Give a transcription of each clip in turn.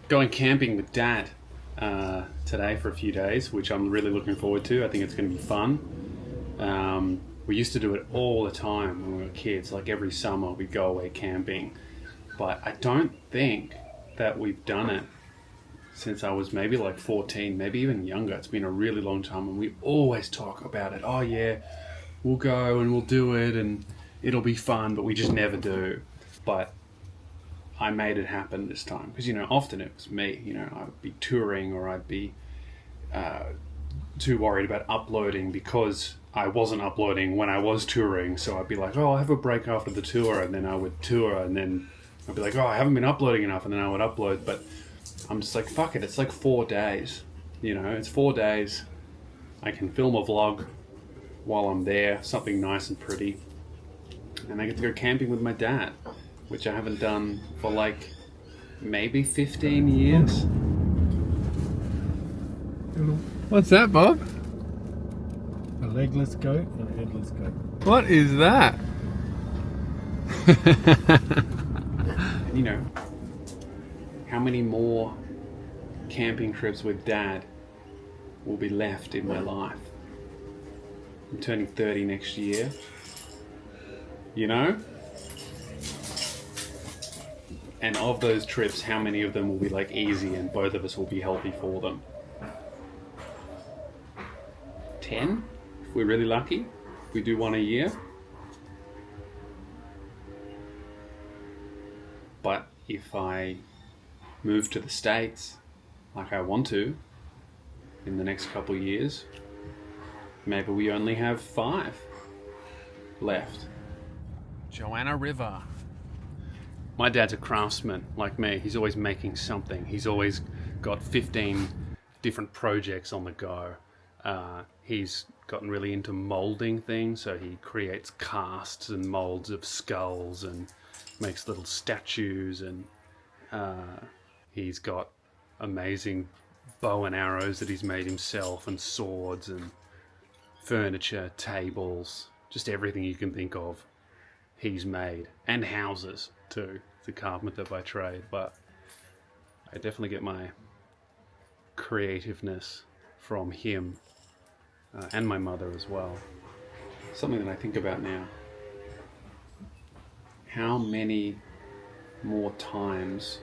going camping with Dad today for a few days, which I'm really looking forward to. I think it's going to be fun. We used to do it all the time when we were kids. Like every summer we'd go away camping. But I don't think that we've done it since I was maybe like 14, maybe even younger. It's been a really long time, and we always talk about it. Oh yeah, we'll go and we'll do it and it'll be fun, but we just never do. But I made it happen this time because, often it was me. I would be touring, or I'd be too worried about uploading because I wasn't uploading when I was touring. So I'd be like, oh, I'll have a break after the tour, and then I would tour, and then I'd be like, oh, I haven't been uploading enough, and then I would upload. But I'm just like, fuck it, it's like 4 days. It's 4 days. I can film a vlog while I'm there, something nice and pretty. And I get to go camping with my dad, which I haven't done for like maybe 15 years. What's that, Bob? A legless goat and a headless goat. What is that? How many more camping trips with Dad will be left in my life? I'm turning 30 next year. And of those trips, how many of them will be like easy and both of us will be healthy for them? 10? If we're really lucky. If we do one a year. But if I move to the States like I want to in the next couple of years, maybe we only have 5 left. Joanna River. My dad's a craftsman like me. He's always making something. He's always got 15 different projects on the go. He's gotten really into molding things, so he creates casts and molds of skulls and makes little statues, and he's got amazing bow and arrows that he's made himself, and swords and furniture, tables, just everything you can think of he's made, and houses too. He's a carpenter by trade, but I definitely get my creativeness from him, and my mother as well. Something that I think about now. How many more times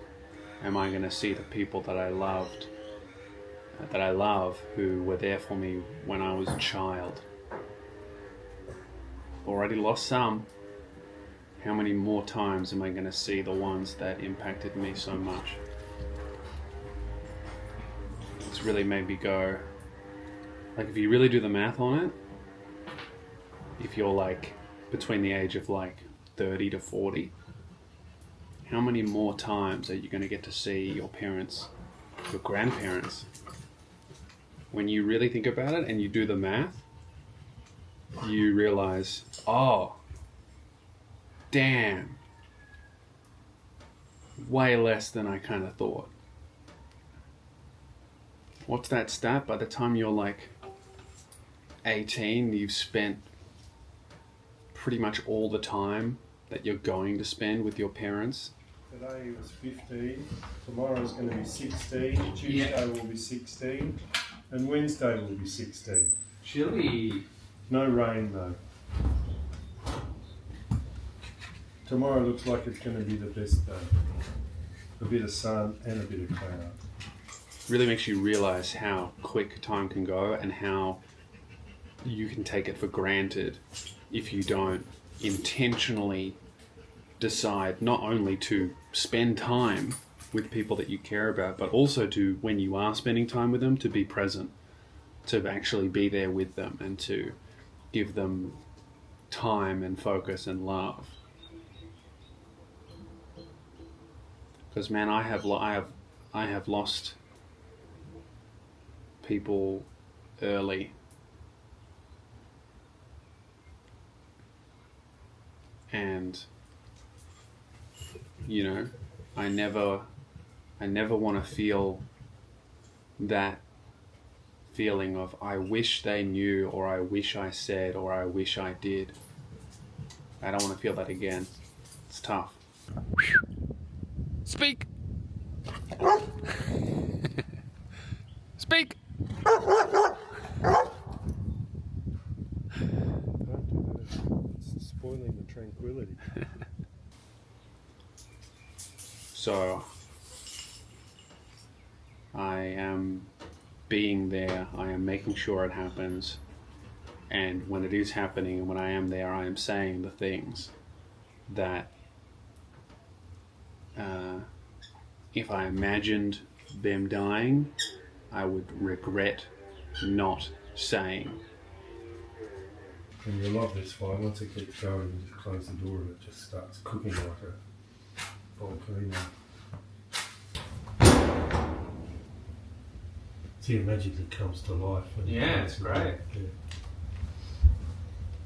am I going to see the people that I love, who were there for me when I was a child? Already lost some. How many more times am I going to see the ones that impacted me so much? It's really made me go, like, if you really do the math on it, if you're like between the age of like 30 to 40, how many more times are you going to get to see your parents, your grandparents? When you really think about it and you do the math, you realize, oh, damn, way less than I kind of thought. What's that stat? By the time you're like 18, you've spent pretty much all the time that you're going to spend with your parents. Today was 15, tomorrow is going to be 16, Tuesday will be 16, and Wednesday will be 16. Chilly. No rain though. Tomorrow looks like it's going to be the best day. A bit of sun and a bit of cloud. Really makes you realize how quick time can go and how you can take it for granted if you don't intentionally decide not only to spend time with people that you care about, but also to, when you are spending time with them, to be present, to actually be there with them and to give them time and focus and love. Because man, I have lost people early, and I never want to feel that feeling of I wish they knew, or I wish I said, or I wish I did. I don't want to feel that again. It's tough. Speak! Speak! Don't do that. It's spoiling the tranquility. So I am being there, I am making sure it happens, and when it is happening and when I am there, I am saying the things that if I imagined them dying, I would regret not saying. And you'll love this fire. Once it keeps going, you just close the door and it just starts cooking like a volcano. See, it magically comes to life. Yeah, it's great. Yeah.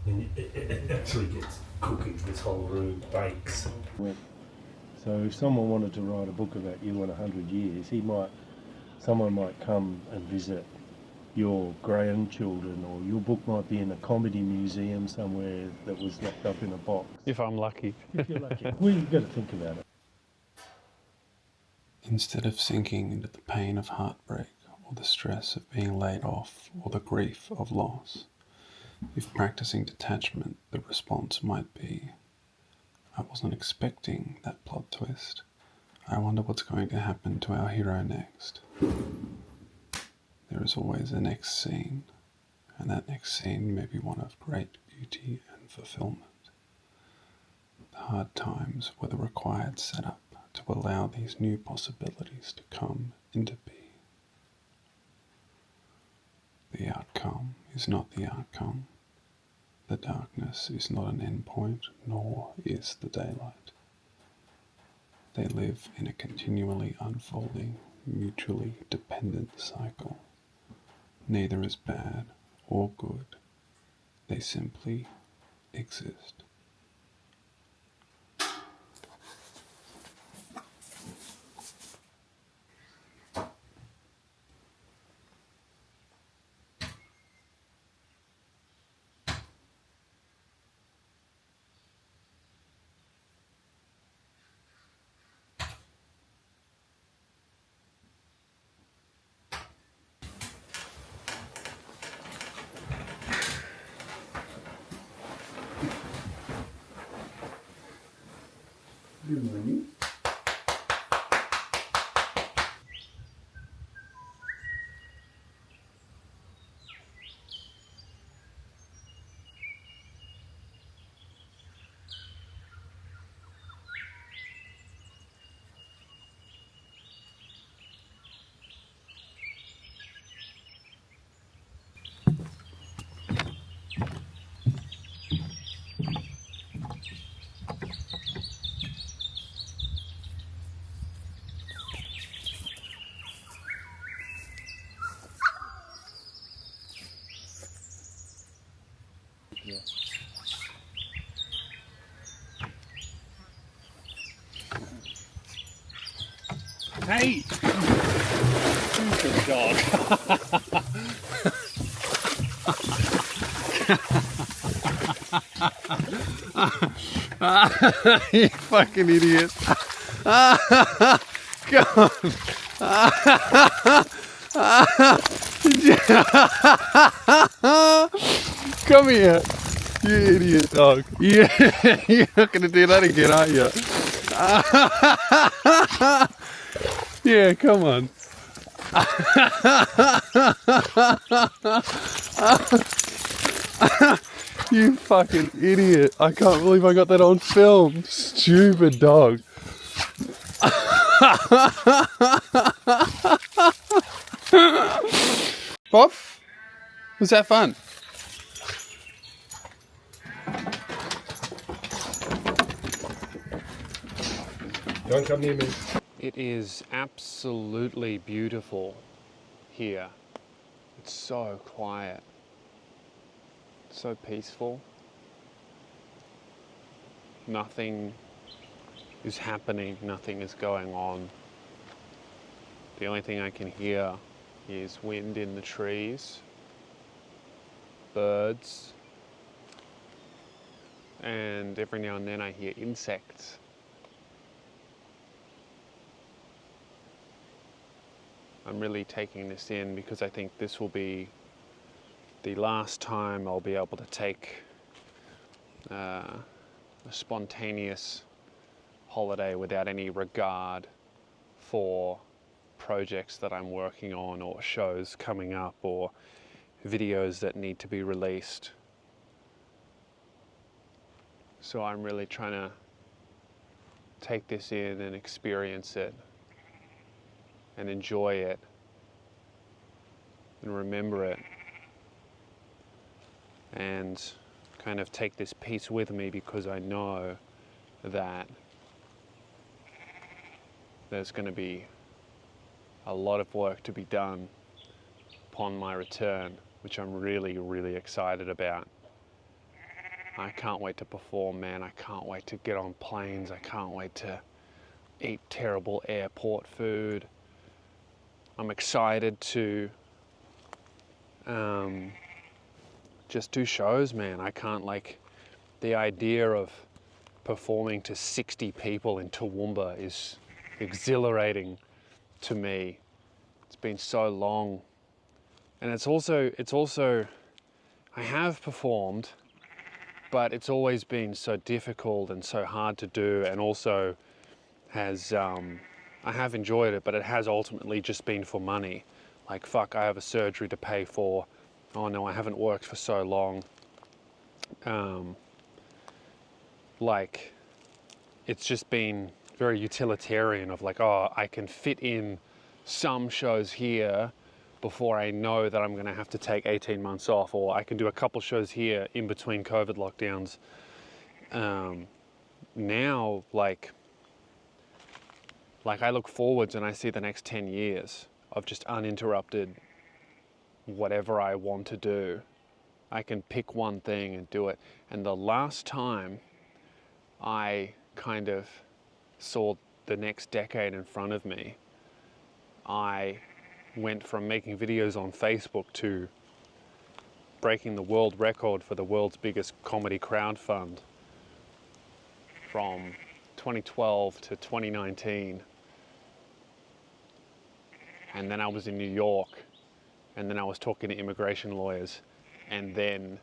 And it actually gets cooking. This whole room bakes. So if someone wanted to write a book about you in 100 years, someone might come and visit your grandchildren, or your book might be in a comedy museum somewhere that was locked up in a box. If I'm lucky. If you're lucky. Well, you've got to think about it. Instead of sinking into the pain of heartbreak or the stress of being laid off or the grief of loss, if practicing detachment, the response might be, I wasn't expecting that plot twist. I wonder what's going to happen to our hero next. There is always a next scene, and that next scene may be one of great beauty and fulfillment. The hard times were the required setup to allow these new possibilities to come into being. The outcome is not the outcome. The darkness is not an endpoint, nor is the daylight. They live in a continually unfolding, mutually dependent cycle. Neither is bad or good. They simply exist. Good morning. Hey! Good dog. You fucking idiot. Come on. Come here. You idiot dog. Yeah, you're not going to do that again, are you? Yeah, come on. You fucking idiot. I can't believe I got that on film. Stupid dog. Bob? Was that fun? Don't come near me. It is absolutely beautiful here. It's so quiet, so peaceful. Nothing is happening, nothing is going on. The only thing I can hear is wind in the trees, birds, and every now and then I hear insects. I'm really taking this in because I think this will be the last time I'll be able to take a spontaneous holiday without any regard for projects that I'm working on or shows coming up or videos that need to be released. So I'm really trying to take this in and experience it and enjoy it and remember it and kind of take this piece with me, because I know that there's going to be a lot of work to be done upon my return, which I'm really, really excited about. I can't wait to perform, man. I can't wait to get on planes. I can't wait to eat terrible airport food. I'm excited to just do shows, man. I can't, like, the idea of performing to 60 people in Toowoomba is exhilarating to me. It's been so long. And it's also, I have performed, but it's always been so difficult and so hard to do, and also has, I have enjoyed it, but it has ultimately just been for money. Like, fuck, I have a surgery to pay for. Oh no, I haven't worked for so long. Like, it's just been very utilitarian of like, oh, I can fit in some shows here before I know that I'm gonna have to take 18 months off, or I can do a couple shows here in between COVID lockdowns. Now, like I look forwards and I see the next 10 years of just uninterrupted whatever I want to do. I can pick one thing and do it. And the last time I kind of saw the next decade in front of me, I went from making videos on Facebook to breaking the world record for the world's biggest comedy crowdfund from 2012 to 2019. And then I was in New York, and then I was talking to immigration lawyers, and then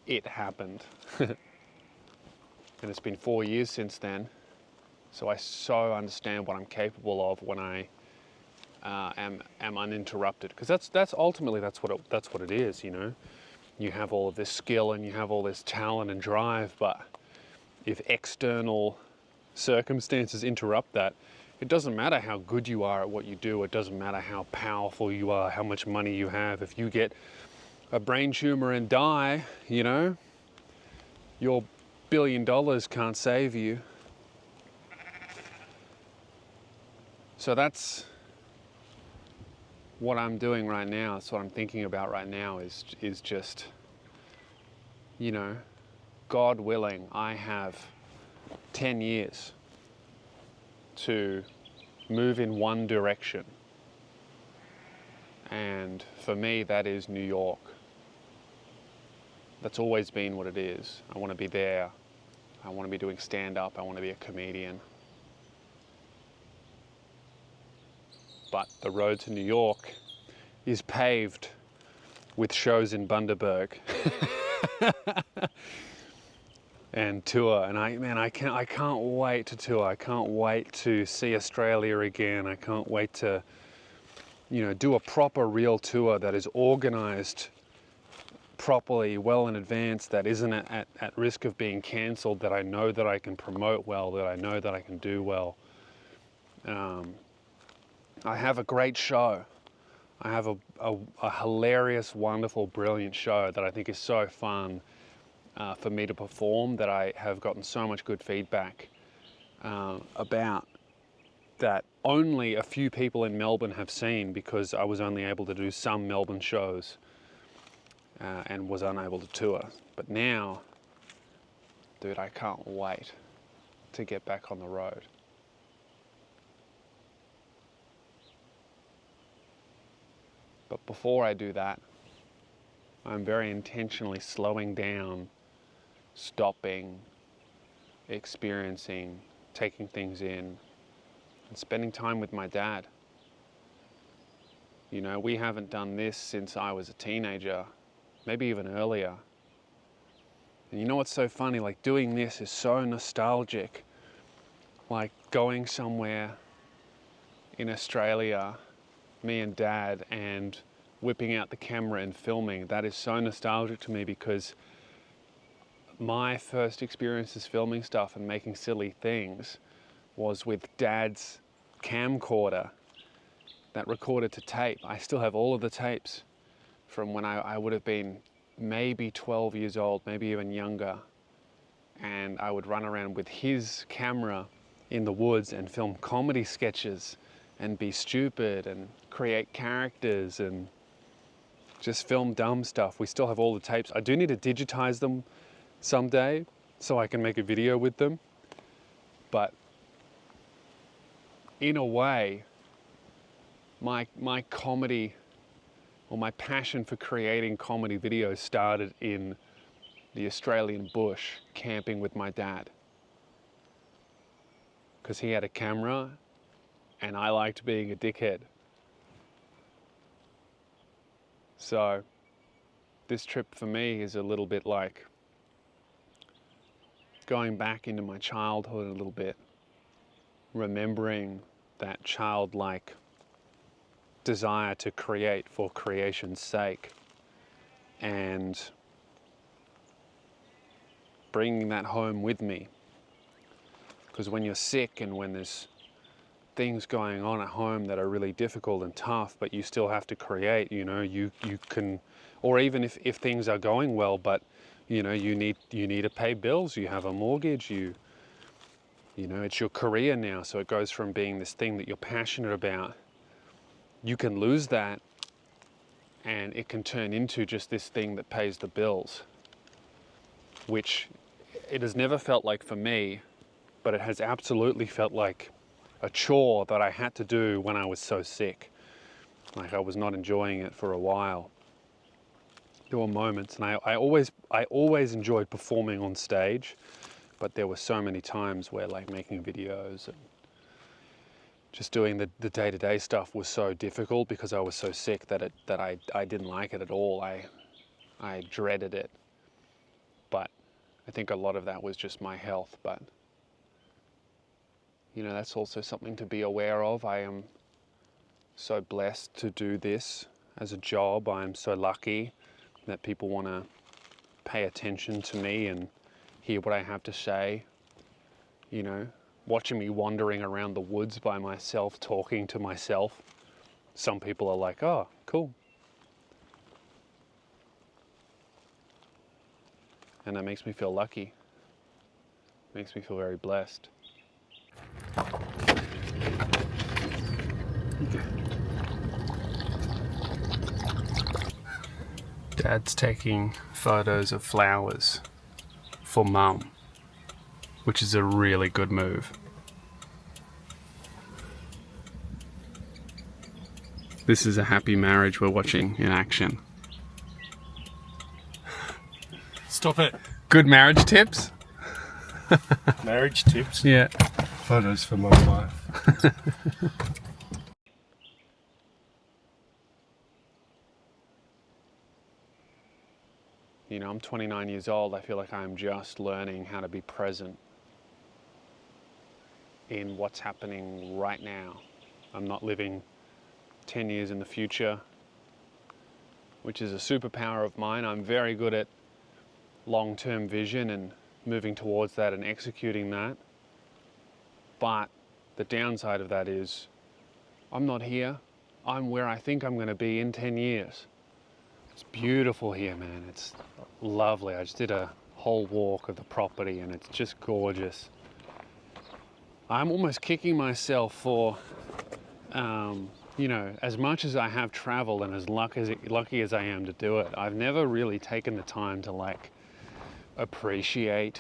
it happened. And it's been 4 years since then, so I so understand what I'm capable of when I am uninterrupted. Because that's ultimately that's what it is, you know. You have all of this skill and you have all this talent and drive, but if external circumstances interrupt that, it doesn't matter how good you are at what you do. It doesn't matter how powerful you are, how much money you have. If you get a brain tumor and die, you know, your $1 billion can't save you. So that's what I'm doing right now. That's what I'm thinking about right now is just, you know, God willing, I have 10 years to move in one direction. And for me, that is New York. That's always been what it is. I want to be there. I want to be doing stand-up. I want to be a comedian. But the road to New York is paved with shows in Bundaberg and tour. And I can't wait to tour. I can't wait to see Australia again. I can't wait to, you know, do a proper real tour that is organized properly, well in advance, that isn't at risk of being cancelled, that I know that I can promote well, that I know that I can do well. I have a great show. I have a hilarious, wonderful, brilliant show that I think is so fun for me to perform, that I have gotten so much good feedback about, that only a few people in Melbourne have seen, because I was only able to do some Melbourne shows and was unable to tour. But now, dude, I can't wait to get back on the road. But before I do that, I'm very intentionally slowing down, stopping, experiencing, taking things in, and spending time with my dad. You know, we haven't done this since I was a teenager, maybe even earlier. And you know what's so funny? Like, doing this is so nostalgic. Like going somewhere in Australia, me and Dad, and whipping out the camera and filming. That is so nostalgic to me, because my first experiences filming stuff and making silly things was with Dad's camcorder that recorded to tape. I still have all of the tapes from when I would have been maybe 12 years old, maybe even younger. And I would run around with his camera in the woods and film comedy sketches and be stupid and create characters and just film dumb stuff. We still have all the tapes. I do need to digitize them someday so I can make a video with them. But in a way, my comedy, or my passion for creating comedy videos, started in the Australian bush camping with my dad. Because he had a camera and I liked being a dickhead. So this trip for me is a little bit like going back into my childhood a little bit, remembering that childlike desire to create for creation's sake, and bringing that home with me. Because when you're sick and when there's things going on at home that are really difficult and tough, but you still have to create, you know, you can, or even if things are going well, but you know, you need to pay bills, you have a mortgage, you know, it's your career now, so it goes from being this thing that you're passionate about. You can lose that and it can turn into just this thing that pays the bills, which it has never felt like for me, but it has absolutely felt like a chore that I had to do when I was so sick. Like, I was not enjoying it for a while. There were moments, and I always enjoyed performing on stage, but there were so many times where, like, making videos and just doing the day-to-day stuff was so difficult because I was so sick that I didn't like it at all. I dreaded it. But I think a lot of that was just my health. But you know, that's also something to be aware of. I am so blessed to do this as a job. I am so lucky that people want to pay attention to me and hear what I have to say. You know, watching me wandering around the woods by myself, talking to myself. Some people are like, oh, cool. And that makes me feel lucky. Makes me feel very blessed. Dad's taking photos of flowers for Mum, which is a really good move. This is a happy marriage we're watching in action. Stop it. Good marriage tips? Marriage tips? Yeah. Photos for my wife. You know, I'm 29 years old. I feel like I'm just learning how to be present in what's happening right now. I'm not living 10 years in the future, which is a superpower of mine. I'm very good at long-term vision and moving towards that and executing that. But the downside of that is I'm not here. I'm where I think I'm going to be in 10 years. It's beautiful here, man. It's lovely. I just did a whole walk of the property and it's just gorgeous. I'm almost kicking myself for, you know, as much as I have traveled and as lucky as I am to do it, I've never really taken the time to like appreciate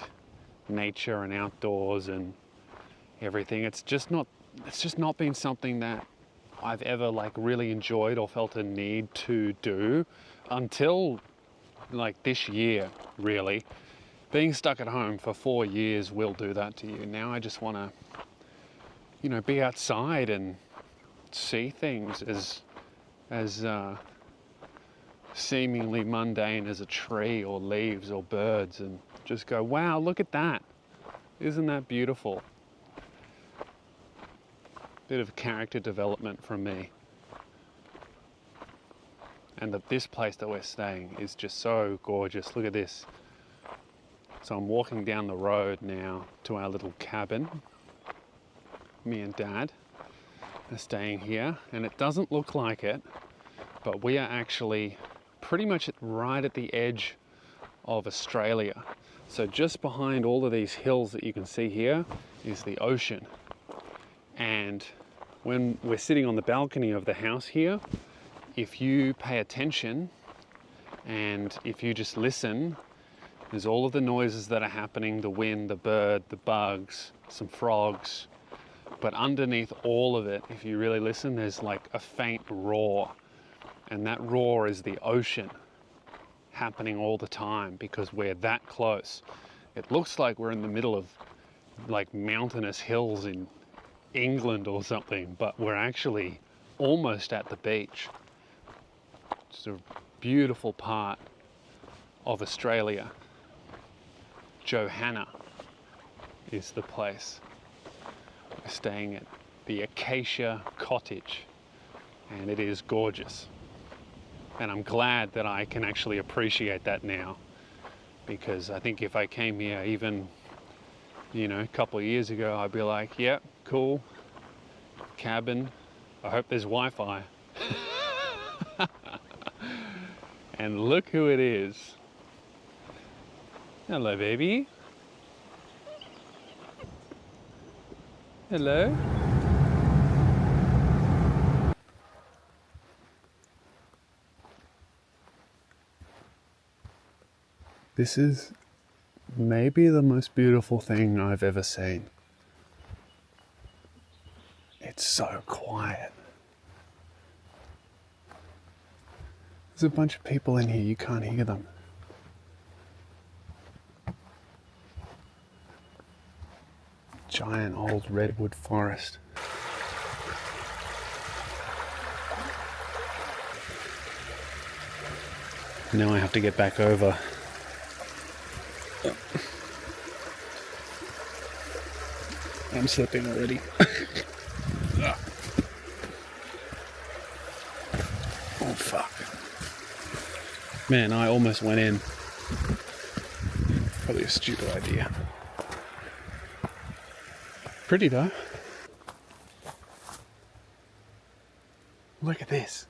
nature and outdoors and everything. It's just not been something that I've ever like really enjoyed or felt a need to do until like this year, really. Being stuck at home for 4 years will do that to you. Now I just want to, you know, be outside and see things as as seemingly mundane as a tree or leaves or birds, and just go, wow, look at that. Isn't that beautiful? Bit of character development from me. And this place that we're staying is just so gorgeous. Look at this. So I'm walking down the road now to our little cabin. Me and Dad are staying here, and it doesn't look like it, but we are actually pretty much right at the edge of Australia. So just behind all of these hills that you can see here is the ocean. And when we're sitting on the balcony of the house here, if you pay attention and if you just listen, there's all of the noises that are happening, the wind, the bird, the bugs, some frogs. But underneath all of it, if you really listen, there's like a faint roar. And that roar is the ocean happening all the time because we're that close. It looks like we're in the middle of like mountainous hills in England or something, but we're actually almost at the beach. It's a beautiful part of Australia. Johanna is the place. We're staying at the Acacia Cottage, and it is gorgeous. And I'm glad that I can actually appreciate that now, because I think if I came here even, a couple of years ago, I'd be like, yep, cool, cabin, I hope there's Wi-Fi. And look who it is. Hello, baby. Hello. This is maybe the most beautiful thing I've ever seen. It's so quiet. There's a bunch of people in here, you can't hear them. Giant old Redwood Forest. Now I have to get back over. I'm slipping already. Oh fuck. Man, I almost went in. Probably a stupid idea. Pretty though. Look at this.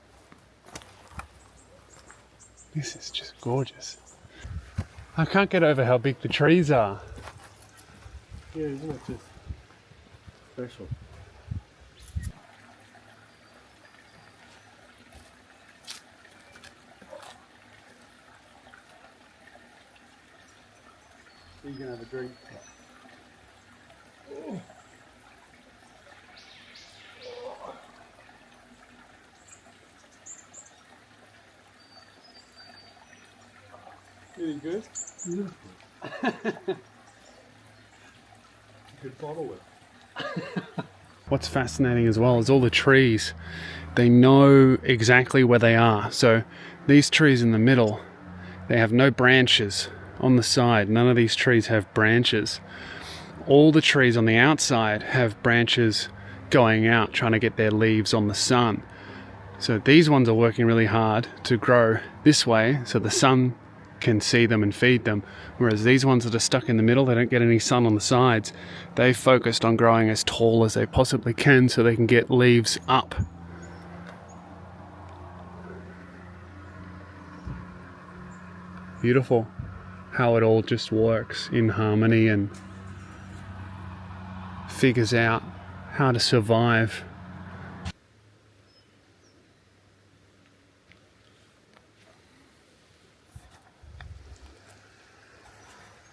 This is just gorgeous. I can't get over how big the trees are. Yeah, isn't it just special? You can have a drink. Oh. Really good? Beautiful. You could bottle it. What's fascinating as well is all the trees. They know exactly where they are. So these trees in the middle, they have no branches on the side. None of these trees have branches. All the trees on the outside have branches going out, trying to get their leaves on the sun. So these ones are working really hard to grow this way so the sun can see them and feed them, whereas these ones that are stuck in the middle, they don't get any sun on the sides. They've focused on growing as tall as they possibly can so they can get leaves up. Beautiful how it all just works in harmony and figures out how to survive.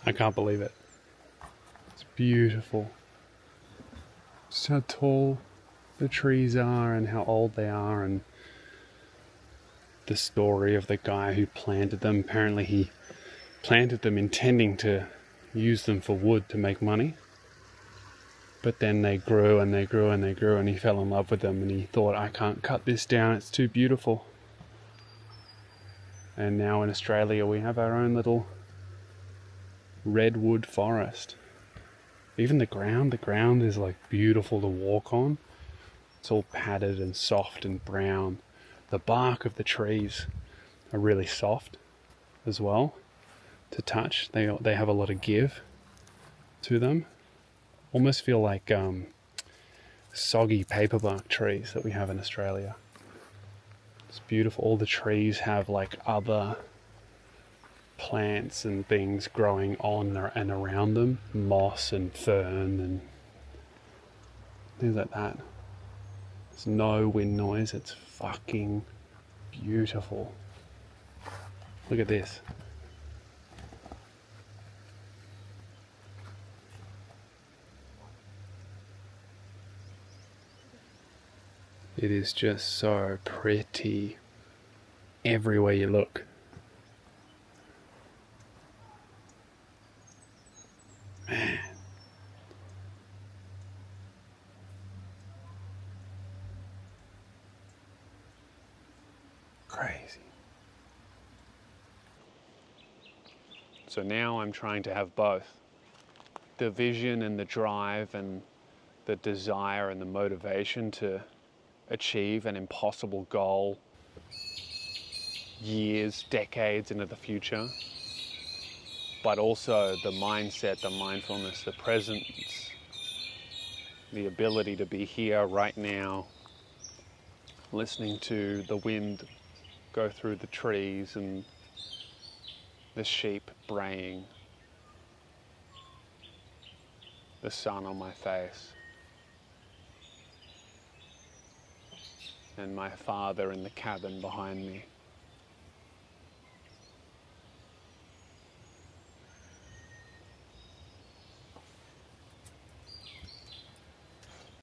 I can't believe it. It's beautiful. Just how tall the trees are and how old they are, and the story of the guy who planted them. Apparently he planted them intending to use them for wood to make money. But then they grew and they grew and they grew, and he fell in love with them, and he thought, I can't cut this down, it's too beautiful. And now in Australia we have our own little Redwood Forest. Even the ground is like beautiful to walk on. It's all padded and soft and brown. The bark of the trees are really soft as well to touch. They have a lot of give to them. Almost feel like soggy paperbark trees that we have in Australia. It's beautiful. All the trees have like other plants and things growing on and around them, moss and fern and things like that. There's no wind noise. It's fucking beautiful. Look at this. It is just so pretty everywhere you look. Man. Crazy. So now I'm trying to have both. The vision and the drive and the desire and the motivation to achieve an impossible goal years, decades into the future, but also the mindset, the mindfulness, the presence, the ability to be here right now, listening to the wind go through the trees and the sheep braying, the sun on my face, and my father in the cabin behind me.